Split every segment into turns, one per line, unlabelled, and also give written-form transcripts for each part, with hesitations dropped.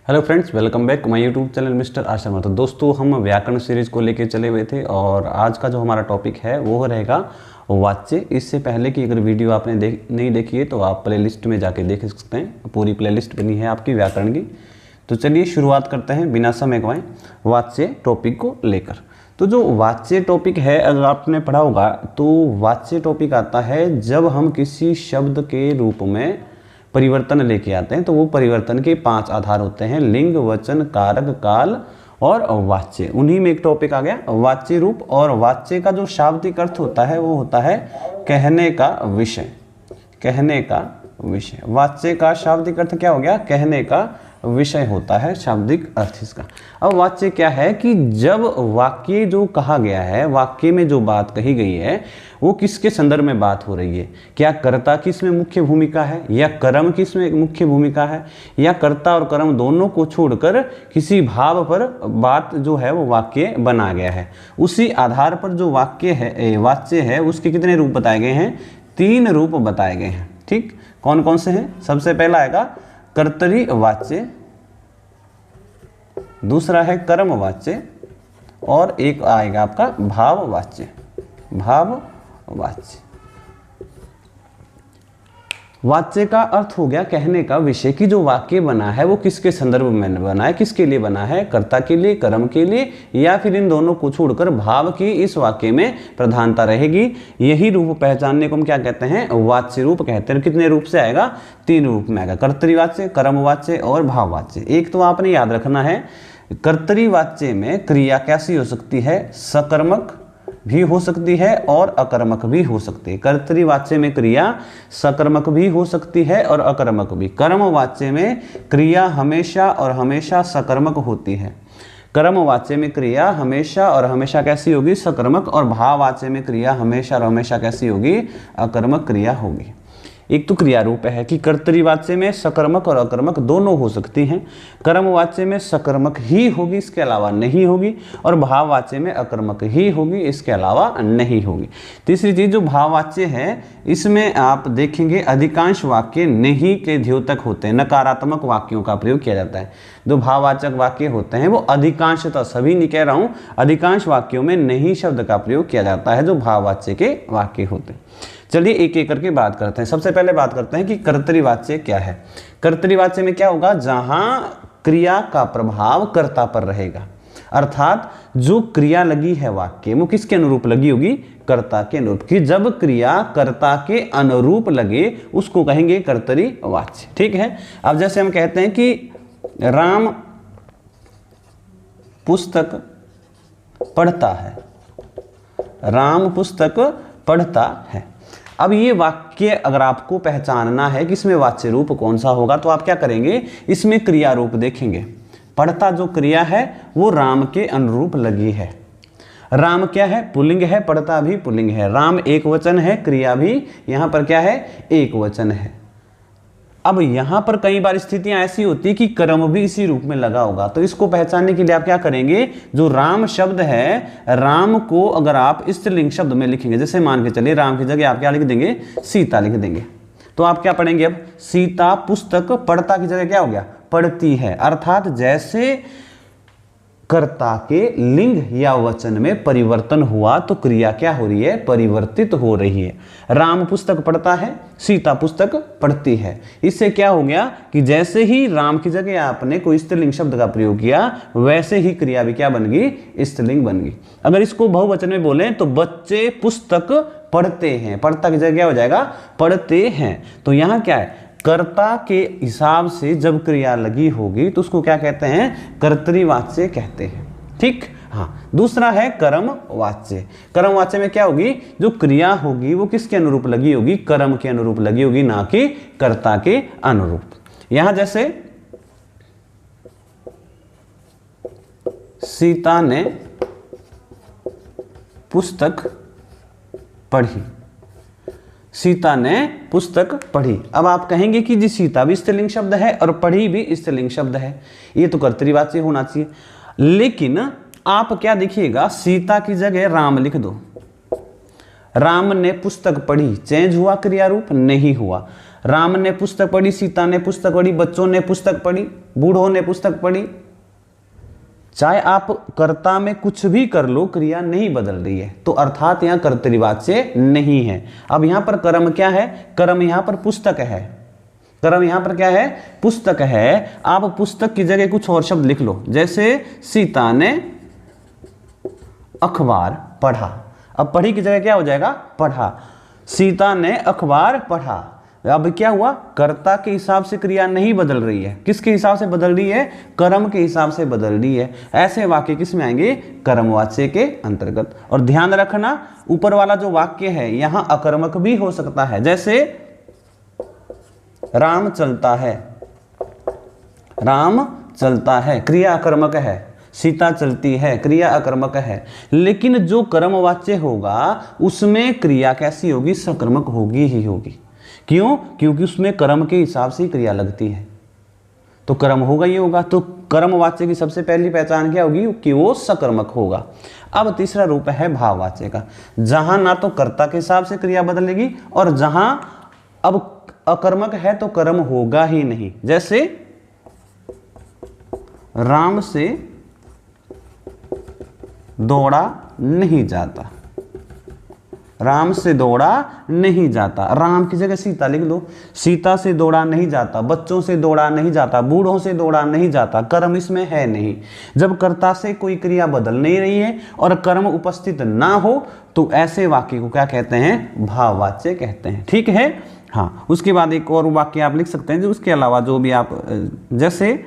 Hello friends, welcome back my YouTube channel mister आशर्मा। तो दोस्तों, हम व्याकरण सीरीज को लेके चले हुए थे और आज का जो हमारा टॉपिक है वो रहेगा वाच्य। इससे पहले की अगर वीडियो आपने नहीं देखी है तो आप प्लेलिस्ट में जाके देख सकते हैं। पूरी प्लेलिस्ट बनी है आपकी व्याकरण की। तो चलिए शुरुआत करते हैं बिना समय गंवाए वाच्य टॉपिक को लेकर। तो जो वाच्य टॉपिक है, अगर आपने पढ़ा होगा तो वाच्य टॉपिक आता है जब हम किसी शब्द के रूप में परिवर्तन लेके आते हैं। तो वो परिवर्तन के 5 आधार होते हैं: लिंग, वचन, कारक, काल और वाच्य। उन्हीं में एक टॉपिक आ गया वाच्य रूप। और वाच्य का जो शाब्दिक अर्थ होता है वो होता है कहने का विषय। कहने का विषय, वाच्य का शाब्दिक अर्थ क्या हो गया? कहने का विषय होता है शाब्दिक अर्थ इसका। अब वाच्य क्या है कि जब वाक्य जो कहा गया है, वाक्य में जो बात कही गई है वो किसके संदर्भ में बात हो रही है? क्या कर्ता की इसमें मुख्य भूमिका है या कर्म की इसमें मुख्य भूमिका है, या कर्ता और कर्म दोनों को छोड़कर किसी भाव पर बात जो है वो वाक्य बना गया है। उसी आधार पर जो वाक्य है, वाच्य है, उसके कितने रूप बताए गए हैं? 3 रूप बताए गए हैं। ठीक, कौन कौन से हैं? सबसे पहला आएगा कर्तरी वाच्य, दूसरा है कर्म वाच्य और एक आएगा आपका भाव वाच्य। भाव वाच्य। वाच्य का अर्थ हो गया कहने का विषय कि जो वाक्य बना है वो किसके संदर्भ में बना है, किसके लिए बना है? कर्ता के लिए, कर्म के लिए, या फिर इन दोनों को छोड़कर भाव की इस वाक्य में प्रधानता रहेगी। यही रूप पहचानने को हम क्या कहते हैं? वाच्य रूप कहते हैं। कितने रूप से आएगा? 3 रूप में आएगा, कर्तरी वाच्य, कर्म वाच्य और भाव वाच्य। एक तो आपने याद रखना है, कर्तरी वाच्य में क्रिया कैसी हो सकती है? सकर्मक भी हो सकती है और अकर्मक भी हो सकती है। कर्तरी वाच्य में क्रिया सकर्मक भी हो सकती है और अकर्मक भी। कर्म वाच्य में क्रिया हमेशा और हमेशा सकर्मक होती है। कर्म वाच्य में क्रिया हमेशा और हमेशा कैसी होगी? सकर्मक। और भाव वाच्य में क्रिया हमेशा और हमेशा कैसी होगी? अकर्मक क्रिया होगी। एक तो क्रिया रूप है कि कर्तरी वाच्य में सकर्मक और अकर्मक दोनों हो सकती हैं। कर्म वाच्य में सकर्मक ही होगी, इसके अलावा नहीं होगी। और भाव वाच्य में अकर्मक ही होगी, इसके अलावा नहीं होगी। तीसरी चीज जो भाव वाच्य है, इसमें आप देखेंगे अधिकांश वाक्य नहीं के द्योतक होते हैं। नकारात्मक वाक्यों का प्रयोग किया जाता है। जो भाववाचक वाक्य होते हैं वो अधिकांशतः, सभी नहीं कह रहा हूं, अधिकांश वाक्यों में नहीं शब्द का प्रयोग किया जाता है जो भाववाच्य के वाक्य होते हैं। चलिए एक एक करके बात करते हैं। सबसे पहले बात करते हैं कि कर्तरी वाच्य क्या है। कर्तरी वाच्य में क्या होगा? जहां क्रिया का प्रभाव कर्ता पर रहेगा, अर्थात जो क्रिया लगी है वाक्य वो किसके अनुरूप लगी होगी? कर्ता के अनुरूप। कि जब क्रिया कर्ता के अनुरूप लगे उसको कहेंगे कर्तरी वाच्य। ठीक है। अब जैसे हम कहते हैं कि राम पुस्तक पढ़ता है, राम पुस्तक पढ़ता है। अब ये वाक्य अगर आपको पहचानना है कि इसमें वाच्य रूप कौन सा होगा तो आप क्या करेंगे? इसमें क्रिया रूप देखेंगे। पढ़ता जो क्रिया है वो राम के अनुरूप लगी है। राम क्या है? पुल्लिंग है, पढ़ता भी पुल्लिंग है। राम एक वचन है, क्रिया भी यहां पर क्या है? एक वचन है। अब यहां पर कई बार स्थितियां ऐसी होती है कि कर्म भी इसी रूप में लगा होगा। तो इसको पहचानने के लिए आप क्या करेंगे? जो राम शब्द है, राम को अगर आप स्त्रीलिंग शब्द में लिखेंगे, जैसे मान के चलिए राम की जगह आप क्या लिख देंगे? सीता लिख देंगे। तो आप क्या पढ़ेंगे? अब सीता पुस्तक पढ़ता की जगह क्या हो गया? पढ़ती है। अर्थात जैसे कर्ता के लिंग या वचन में परिवर्तन हुआ तो क्रिया क्या हो रही है? परिवर्तित हो रही है। राम पुस्तक पढ़ता है, सीता पुस्तक पढ़ती है। इससे क्या हो गया कि जैसे ही राम की जगह आपने कोई स्त्रीलिंग शब्द का प्रयोग किया वैसे ही क्रिया भी क्या बन गई? स्त्रीलिंग बन गई। अगर इसको बहुवचन में बोलें तो बच्चे पुस्तक पढ़ते हैं। पढ़ता की जगह क्या हो जाएगा? पढ़ते हैं। तो यहां क्या है? कर्ता के हिसाब से जब क्रिया लगी होगी तो उसको क्या कहते हैं? कर्तरी वाच्य कहते हैं। ठीक। हाँ, दूसरा है कर्म वाच्य। कर्म वाच्य में क्या होगी? जो क्रिया होगी वो किसके अनुरूप लगी होगी? कर्म के अनुरूप लगी होगी, ना कि कर्ता के अनुरूप। यहां जैसे सीता ने पुस्तक पढ़ी, सीता ने पुस्तक पढ़ी। अब आप कहेंगे कि जी सीता भी स्त्रीलिंग शब्द है और पढ़ी भी स्त्रीलिंग शब्द है, ये तो कर्तरी वाच्य होना चाहिए। लेकिन आप क्या देखिएगा, सीता की जगह राम लिख दो। राम ने पुस्तक पढ़ी, चेंज हुआ क्रिया रूप? नहीं हुआ। राम ने पुस्तक पढ़ी, सीता ने पुस्तक पढ़ी, बच्चों ने पुस्तक पढ़ी, बूढ़ों ने पुस्तक पढ़ी। चाहे आप कर्ता में कुछ भी कर लो, क्रिया नहीं बदल रही है, तो अर्थात यहां कर्तृवाच्य नहीं है। अब यहां पर कर्म क्या है? कर्म यहां पर पुस्तक है। कर्म यहां पर क्या है? पुस्तक है। आप पुस्तक की जगह कुछ और शब्द लिख लो, जैसे सीता ने अखबार पढ़ा। अब पढ़ी की जगह क्या हो जाएगा? पढ़ा। सीता ने अखबार पढ़ा। अब क्या हुआ? कर्ता के हिसाब से क्रिया नहीं बदल रही है। किसके हिसाब से बदल रही है? कर्म के हिसाब से बदल रही है। ऐसे वाक्य किस में आएंगे? कर्मवाच्य के अंतर्गत। और ध्यान रखना, ऊपर वाला जो वाक्य है यहां अकर्मक भी हो सकता है, जैसे राम चलता है। राम चलता है, क्रिया अकर्मक है। सीता चलती है, क्रिया अकर्मक है। लेकिन जो कर्मवाच्य होगा उसमें क्रिया कैसी होगी? सकर्मक होगी ही होगी। क्यों? क्योंकि उसमें कर्म के हिसाब से क्रिया लगती है, तो कर्म होगा ही होगा। तो कर्मवाच्य की सबसे पहली पहचान क्या होगी? कि वो सकर्मक होगा। अब तीसरा रूप है भाववाच्य का, जहां ना तो कर्ता के हिसाब से क्रिया बदलेगी और जहां अब अकर्मक है तो कर्म होगा ही नहीं। जैसे राम से दौड़ा नहीं जाता। राम से दौड़ा नहीं जाता, राम की जगह सीता लिख दो। सीता से दौड़ा नहीं जाता, बच्चों से दौड़ा नहीं जाता, बूढ़ों से दौड़ा नहीं जाता। कर्म इसमें है नहीं। जब कर्ता से कोई क्रिया बदल नहीं रही है और कर्म उपस्थित ना हो तो ऐसे वाक्य को क्या कहते हैं? भाववाच्य कहते हैं। ठीक है। हाँ, उसके बाद एक और वाक्य आप लिख सकते हैं जो उसके अलावा जो भी आप, जैसे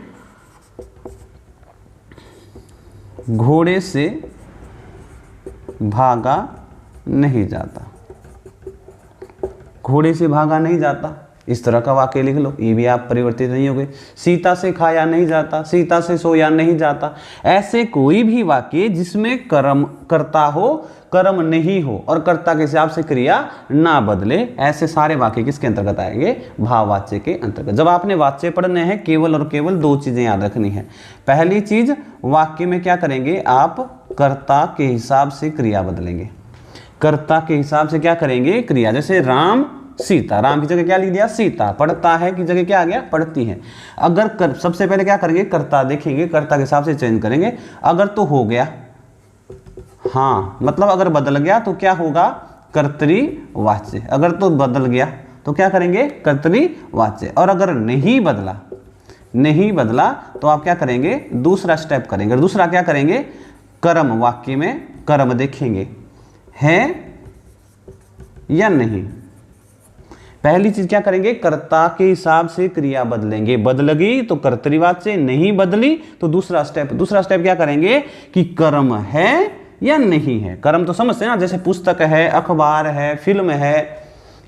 घोड़े से भागा नहीं जाता। घोड़े से भागा नहीं जाता, इस तरह का वाक्य लिख लो। ये भी आप परिवर्तित नहीं हो गए। सीता से खाया नहीं जाता, सीता से सोया नहीं जाता। ऐसे कोई भी वाक्य जिसमें कर्म कर्ता हो, कर्म नहीं हो और कर्ता के हिसाब से क्रिया ना बदले, ऐसे सारे वाक्य किसके अंतर्गत आएंगे? भाववाच्य के अंतर्गत। जब आपने वाच्य पढ़ने हैं, केवल और केवल दो चीजें याद रखनी है। पहली चीज, वाक्य में क्या करेंगे? आप कर्ता के हिसाब से क्रिया बदलेंगे। कर्ता के हिसाब से क्या करेंगे? क्रिया। जैसे राम सीता, राम की जगह क्या लिख दिया? सीता। पढ़ता है की जगह क्या आ गया? पढ़ती है। अगर सबसे पहले क्या करेंगे? कर्ता देखेंगे, कर्ता के हिसाब से चेंज करेंगे। अगर तो हो गया, हाँ मतलब अगर बदल गया तो क्या होगा? कर्तृवाच्य। अगर तो बदल गया तो क्या करेंगे? कर्तृवाच्य। और अगर नहीं बदला तो आप क्या करेंगे? दूसरा स्टेप करेंगे। दूसरा क्या करेंगे? कर्म, वाक्य में कर्म देखेंगे है या नहीं। पहली चीज क्या करेंगे? कर्ता के हिसाब से क्रिया बदलेंगे। बदल गई तो कर्तृवाच्य, नहीं बदली तो दूसरा स्टेप क्या करेंगे? कि कर्म है या नहीं है। कर्म तो समझते हैं ना, जैसे पुस्तक है, अखबार है, फिल्म है,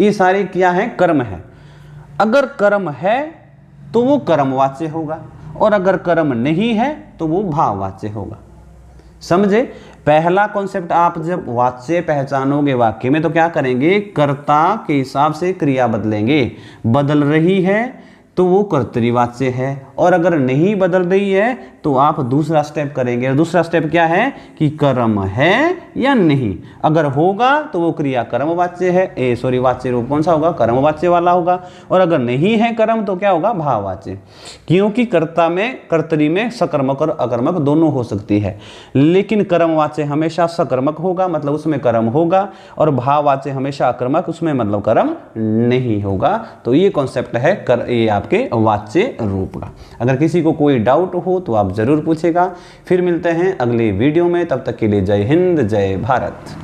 ये सारी क्या है? कर्म है। अगर कर्म है तो वो कर्मवाच्य होगा और अगर कर्म नहीं है तो वो भाववाच्य होगा। समझे? पहला कॉन्सेप्ट, आप जब वाच्य पहचानोगे वाक्य में तो क्या करेंगे? कर्ता के हिसाब से क्रिया बदलेंगे। बदल रही है तो वो कर्तृवाच्य है और अगर नहीं बदल रही है तो आप दूसरा स्टेप करेंगे। और दूसरा स्टेप क्या है? कि कर्म है या नहीं। अगर होगा तो वो क्रिया कर्मवाच्य है, वाच्य रूप कौन सा होगा? कर्मवाच्य वाला होगा। और अगर नहीं है कर्म तो क्या होगा? भाववाच्य। क्योंकि कर्ता में, कर्तरी में सकर्मक और अकर्मक दोनों हो सकती है, लेकिन कर्मवाच्य हमेशा सकर्मक होगा, मतलब उसमें कर्म होगा, और भाववाच्य हमेशा अकर्मक, उसमें मतलब कर्म नहीं होगा। तो ये कॉन्सेप्ट है ये आपके वाच्य रूप का। अगर किसी को कोई डाउट हो तो आप जरूर पूछेगा। फिर मिलते हैं अगले वीडियो में, तब तक के लिए जय हिंद, जय भारत।